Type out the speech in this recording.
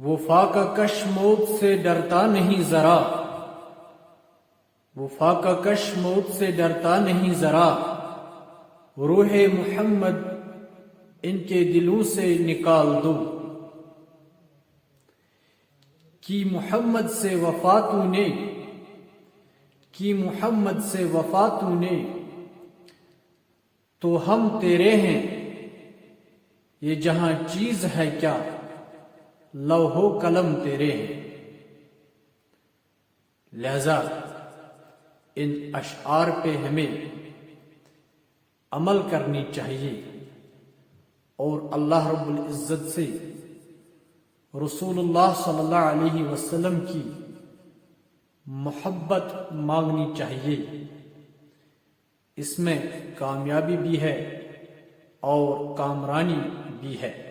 وفا کا کش موت سے ڈرتا نہیں ذرا، وفا کا کش موت سے ڈرتا نہیں ذرا، روح محمد ان کے دلوں سے نکال دو۔ کی محمد سے وفا تو نے، کی محمد سے وفا تو نے، تو ہم تیرے ہیں، یہ جہاں چیز ہے کیا، لوح و قلم تیرے ہیں۔ لہذا ان اشعار پہ ہمیں عمل کرنی چاہیے اور اللہ رب العزت سے رسول اللہ صلی اللہ علیہ وسلم کی محبت مانگنی چاہیے۔ اس میں کامیابی بھی ہے اور کامرانی بھی ہے۔